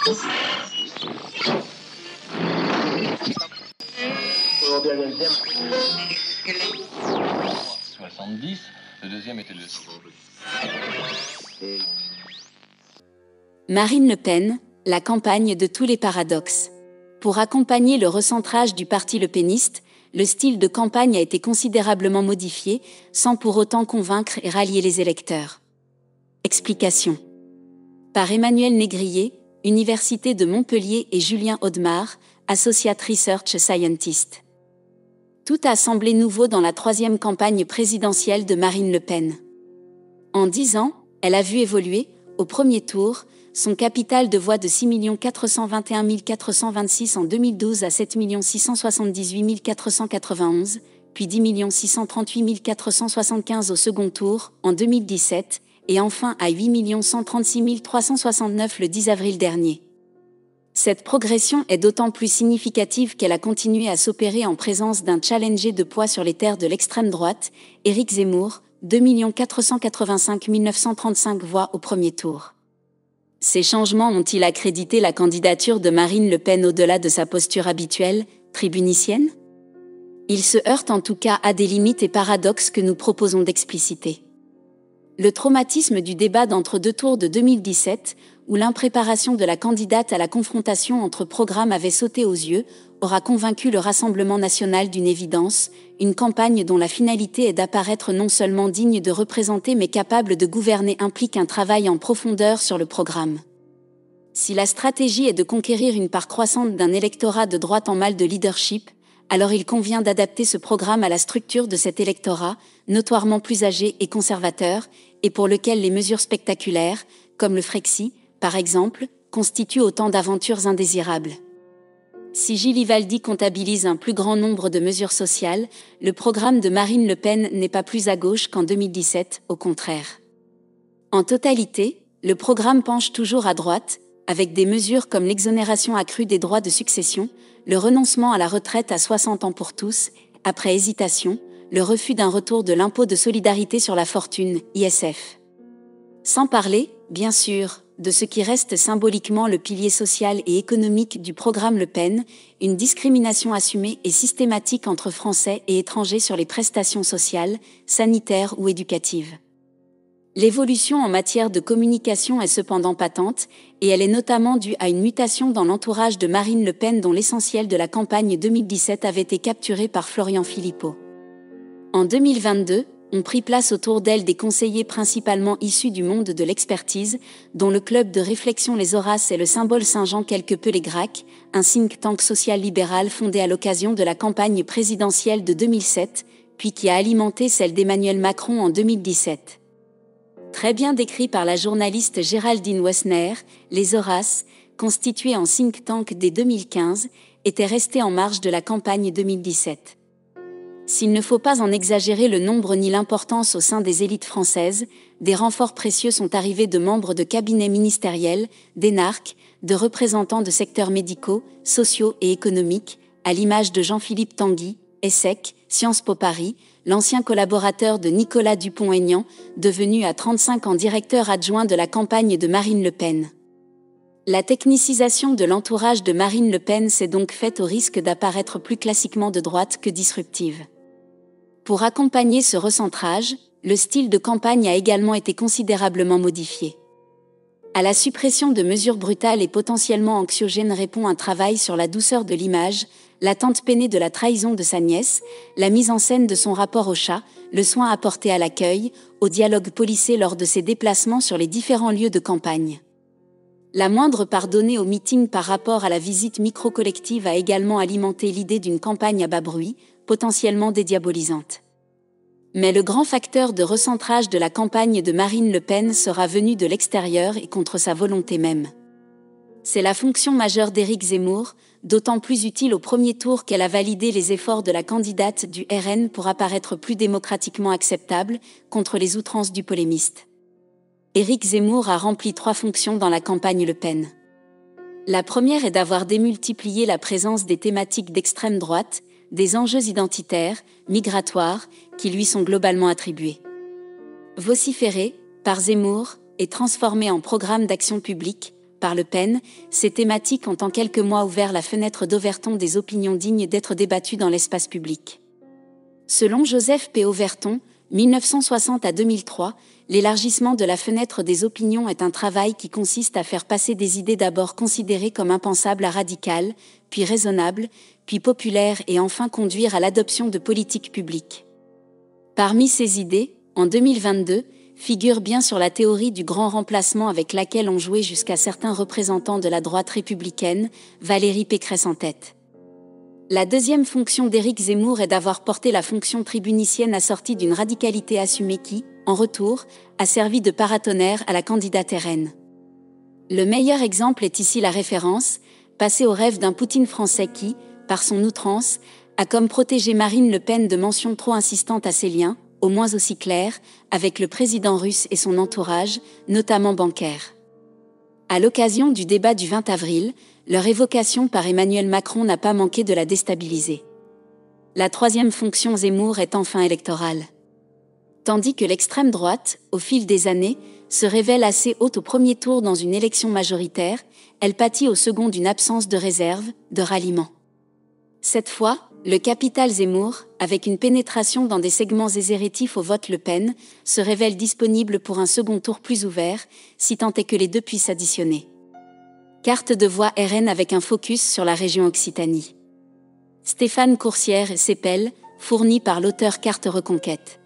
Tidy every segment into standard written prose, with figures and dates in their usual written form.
Le deuxième était le... Marine Le Pen, la campagne de tous les paradoxes. Pour accompagner le recentrage du parti lepéniste, le style de campagne a été considérablement modifié, sans pour autant convaincre et rallier les électeurs. Explication. Par Emmanuel Négrier, Université de Montpellier et Julien Audemars, Associate Research Scientist. Tout a semblé nouveau dans la troisième campagne présidentielle de Marine Le Pen. En 10 ans, elle a vu évoluer, au premier tour, son capital de voix de 6 421 426 en 2012 à 7 678 491, puis 10 638 475 au second tour, en 2017, et enfin à 8 136 369 le 10 avril dernier. Cette progression est d'autant plus significative qu'elle a continué à s'opérer en présence d'un challenger de poids sur les terres de l'extrême droite, Éric Zemmour, 2 485 935 voix au premier tour. Ces changements ont-ils accrédité la candidature de Marine Le Pen au-delà de sa posture habituelle, tribunicienne ? Ils se heurtent en tout cas à des limites et paradoxes que nous proposons d'expliciter. Le traumatisme du débat d'entre-deux tours de 2017, où l'impréparation de la candidate à la confrontation entre programmes avait sauté aux yeux, aura convaincu le Rassemblement national d'une évidence, une campagne dont la finalité est d'apparaître non seulement digne de représenter mais capable de gouverner implique un travail en profondeur sur le programme. Si la stratégie est de conquérir une part croissante d'un électorat de droite en mal de leadership, alors il convient d'adapter ce programme à la structure de cet électorat, notoirement plus âgé et conservateur, et pour lequel les mesures spectaculaires, comme le Frexit, par exemple, constituent autant d'aventures indésirables. Si Gilles Ivaldi comptabilise un plus grand nombre de mesures sociales, le programme de Marine Le Pen n'est pas plus à gauche qu'en 2017, au contraire. En totalité, le programme penche toujours à droite, avec des mesures comme l'exonération accrue des droits de succession, le renoncement à la retraite à 60 ans pour tous, après hésitation, le refus d'un retour de l'impôt de solidarité sur la fortune, ISF. Sans parler, bien sûr, de ce qui reste symboliquement le pilier social et économique du programme Le Pen, une discrimination assumée et systématique entre Français et étrangers sur les prestations sociales, sanitaires ou éducatives. L'évolution en matière de communication est cependant patente, et elle est notamment due à une mutation dans l'entourage de Marine Le Pen dont l'essentiel de la campagne 2017 avait été capturé par Florian Philippot. En 2022, ont pris place autour d'elle des conseillers principalement issus du monde de l'expertise, dont le club de réflexion Les Horaces et le symbole Saint-Jean quelque peu les Gracs, un think tank social-libéral fondé à l'occasion de la campagne présidentielle de 2007, puis qui a alimenté celle d'Emmanuel Macron en 2017. Très bien décrit par la journaliste Géraldine Wessner, Les Horaces, constitué en think tank dès 2015, était resté en marge de la campagne 2017. S'il ne faut pas en exagérer le nombre ni l'importance au sein des élites françaises, des renforts précieux sont arrivés de membres de cabinets ministériels, d'énarques, de représentants de secteurs médicaux, sociaux et économiques, à l'image de Jean-Philippe Tanguy, ESSEC, Sciences Po Paris, l'ancien collaborateur de Nicolas Dupont-Aignan, devenu à 35 ans directeur adjoint de la campagne de Marine Le Pen. La technicisation de l'entourage de Marine Le Pen s'est donc faite au risque d'apparaître plus classiquement de droite que disruptive. Pour accompagner ce recentrage, le style de campagne a également été considérablement modifié. À la suppression de mesures brutales et potentiellement anxiogènes répond un travail sur la douceur de l'image, l'attente peinée de la trahison de sa nièce, la mise en scène de son rapport au chat, le soin apporté à l'accueil, au dialogue policé lors de ses déplacements sur les différents lieux de campagne. La moindre part donnée au meeting par rapport à la visite micro-collective a également alimenté l'idée d'une campagne à bas bruit, potentiellement dédiabolisante. Mais le grand facteur de recentrage de la campagne de Marine Le Pen sera venu de l'extérieur et contre sa volonté même. C'est la fonction majeure d'Éric Zemmour, d'autant plus utile au premier tour qu'elle a validé les efforts de la candidate du RN pour apparaître plus démocratiquement acceptable contre les outrances du polémiste. Éric Zemmour a rempli 3 fonctions dans la campagne Le Pen. La première est d'avoir démultiplié la présence des thématiques d'extrême droite, des enjeux identitaires, migratoires, qui lui sont globalement attribués. Vociféré, par Zemmour, et transformé en programme d'action publique, par Le Pen, ces thématiques ont en quelques mois ouvert la fenêtre d'Overton des opinions dignes d'être débattues dans l'espace public. Selon Joseph P. Overton, 1960 à 2003, l'élargissement de la fenêtre des opinions est un travail qui consiste à faire passer des idées d'abord considérées comme impensables à radicales, puis raisonnables, puis populaires et enfin conduire à l'adoption de politiques publiques. Parmi ces idées, en 2022, figure bien sûr la théorie du grand remplacement avec laquelle ont joué jusqu'à certains représentants de la droite républicaine, Valérie Pécresse en tête. La deuxième fonction d'Éric Zemmour est d'avoir porté la fonction tribunicienne assortie d'une radicalité assumée qui, en retour, a servi de paratonnerre à la candidate RN. Le meilleur exemple est ici la référence, passée au rêve d'un Poutine français qui, par son outrance, a comme protégé Marine Le Pen de mentions trop insistantes à ses liens, au moins aussi clairs, avec le président russe et son entourage, notamment bancaire. À l'occasion du débat du 20 avril, leur évocation par Emmanuel Macron n'a pas manqué de la déstabiliser. La troisième fonction Zemmour est enfin électorale. Tandis que l'extrême droite, au fil des années, se révèle assez haute au premier tour dans une élection majoritaire, elle pâtit au second d'une absence de réserve, de ralliement. Cette fois, le capital Zemmour, avec une pénétration dans des segments ésérétifs au vote Le Pen, se révèle disponible pour un second tour plus ouvert, si tant est que les deux puissent additionner. Carte de voix RN avec un focus sur la région Occitanie. Stéphane Coursière et Cepel, fourni par l'auteur Carte Reconquête.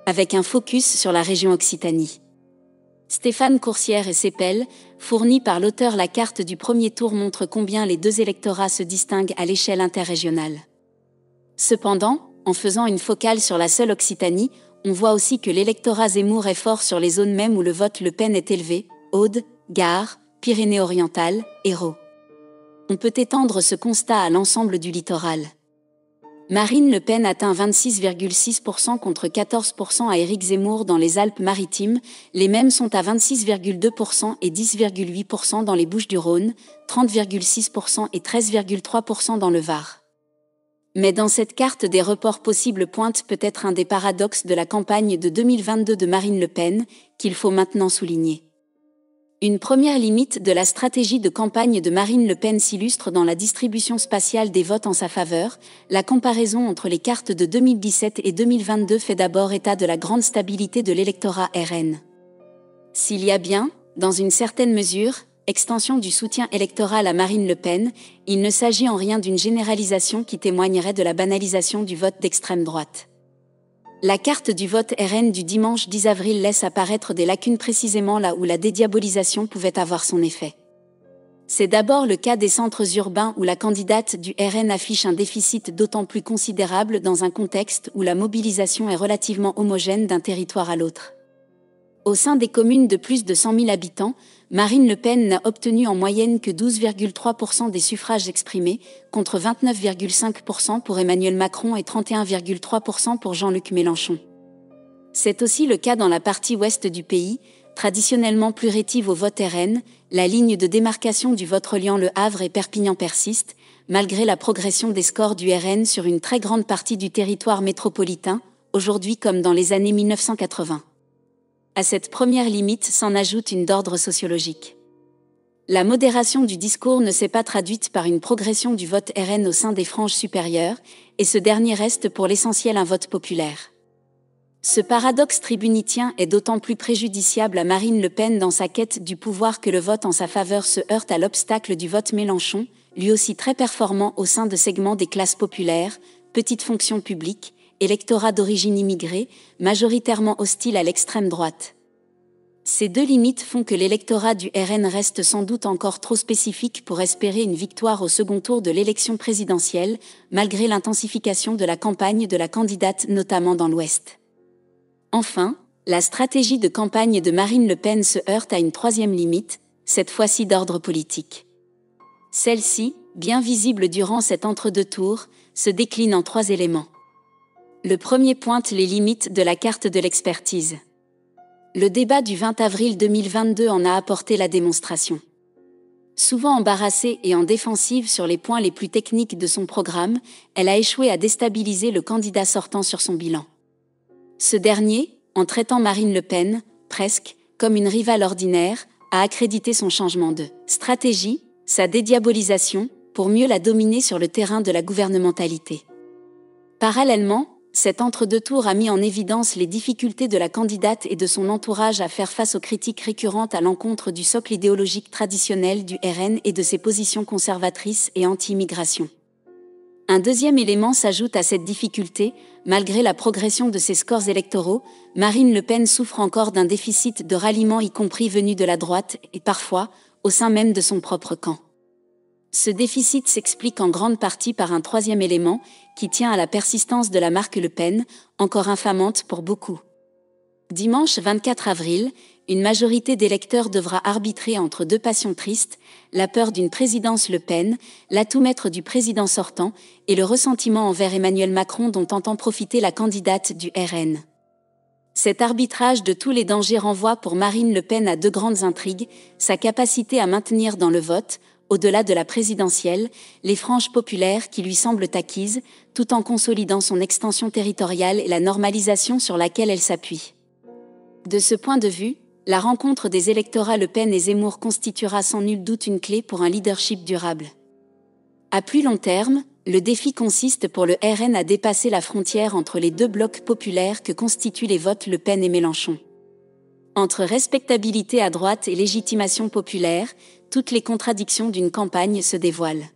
Avec un focus sur la région Occitanie. Stéphane Coursière et Cepel, fourni par l'auteur. La carte du premier tour montre combien les deux électorats se distinguent à l'échelle interrégionale. Cependant, en faisant une focale sur la seule Occitanie, on voit aussi que l'électorat Zemmour est fort sur les zones même où le vote Le Pen est élevé, Aude, Gard, Pyrénées-Orientales, Hérault. On peut étendre ce constat à l'ensemble du littoral. Marine Le Pen atteint 26,6% contre 14% à Éric Zemmour dans les Alpes-Maritimes, les mêmes sont à 26,2% et 10,8% dans les Bouches-du-Rhône, 30,6% et 13,3% dans le Var. Mais dans cette carte des reports possibles pointe peut-être un des paradoxes de la campagne de 2022 de Marine Le Pen, qu'il faut maintenant souligner. Une première limite de la stratégie de campagne de Marine Le Pen s'illustre dans la distribution spatiale des votes en sa faveur. La comparaison entre les cartes de 2017 et 2022 fait d'abord état de la grande stabilité de l'électorat RN. S'il y a bien, dans une certaine mesure, extension du soutien électoral à Marine Le Pen, il ne s'agit en rien d'une généralisation qui témoignerait de la banalisation du vote d'extrême droite. La carte du vote RN du dimanche 10 avril laisse apparaître des lacunes précisément là où la dédiabolisation pouvait avoir son effet. C'est d'abord le cas des centres urbains où la candidate du RN affiche un déficit d'autant plus considérable dans un contexte où la mobilisation est relativement homogène d'un territoire à l'autre. Au sein des communes de plus de 100 000 habitants, Marine Le Pen n'a obtenu en moyenne que 12,3% des suffrages exprimés, contre 29,5% pour Emmanuel Macron et 31,3% pour Jean-Luc Mélenchon. C'est aussi le cas dans la partie ouest du pays, traditionnellement plus rétive au vote RN, la ligne de démarcation du vote reliant Le Havre et Perpignan persiste, malgré la progression des scores du RN sur une très grande partie du territoire métropolitain, aujourd'hui comme dans les années 1980. À cette première limite s'en ajoute une d'ordre sociologique. La modération du discours ne s'est pas traduite par une progression du vote RN au sein des franges supérieures, et ce dernier reste pour l'essentiel un vote populaire. Ce paradoxe tribunitien est d'autant plus préjudiciable à Marine Le Pen dans sa quête du pouvoir que le vote en sa faveur se heurte à l'obstacle du vote Mélenchon, lui aussi très performant au sein de segments des classes populaires, petites fonctions publiques, électorat d'origine immigrée, majoritairement hostile à l'extrême droite. Ces deux limites font que l'électorat du RN reste sans doute encore trop spécifique pour espérer une victoire au second tour de l'élection présidentielle, malgré l'intensification de la campagne de la candidate notamment dans l'Ouest. Enfin, la stratégie de campagne de Marine Le Pen se heurte à une troisième limite, cette fois-ci d'ordre politique. Celle-ci, bien visible durant cet entre-deux tours, se décline en trois éléments. Le premier pointe les limites de la carte de l'expertise. Le débat du 20 avril 2022 en a apporté la démonstration. Souvent embarrassée et en défensive sur les points les plus techniques de son programme, elle a échoué à déstabiliser le candidat sortant sur son bilan. Ce dernier, en traitant Marine Le Pen, presque, comme une rivale ordinaire, a accrédité son changement de stratégie, sa dédiabolisation, pour mieux la dominer sur le terrain de la gouvernementalité. Parallèlement, cet entre-deux tours a mis en évidence les difficultés de la candidate et de son entourage à faire face aux critiques récurrentes à l'encontre du socle idéologique traditionnel du RN et de ses positions conservatrices et anti-immigration. Un deuxième élément s'ajoute à cette difficulté: malgré la progression de ses scores électoraux, Marine Le Pen souffre encore d'un déficit de ralliement, y compris venu de la droite et parfois au sein même de son propre camp. Ce déficit s'explique en grande partie par un troisième élément, qui tient à la persistance de la marque Le Pen, encore infamante pour beaucoup. Dimanche 24 avril, une majorité d'électeurs devra arbitrer entre deux passions tristes: la peur d'une présidence Le Pen, l'atout-maître du président sortant, et le ressentiment envers Emmanuel Macron dont entend profiter la candidate du RN. Cet arbitrage de tous les dangers renvoie pour Marine Le Pen à deux grandes intrigues: sa capacité à maintenir dans le vote, au-delà de la présidentielle, les franges populaires qui lui semblent acquises, tout en consolidant son extension territoriale et la normalisation sur laquelle elle s'appuie. De ce point de vue, la rencontre des électorats Le Pen et Zemmour constituera sans nul doute une clé pour un leadership durable. À plus long terme, le défi consiste pour le RN à dépasser la frontière entre les deux blocs populaires que constituent les votes Le Pen et Mélenchon. Entre respectabilité à droite et légitimation populaire, toutes les contradictions d'une campagne se dévoilent.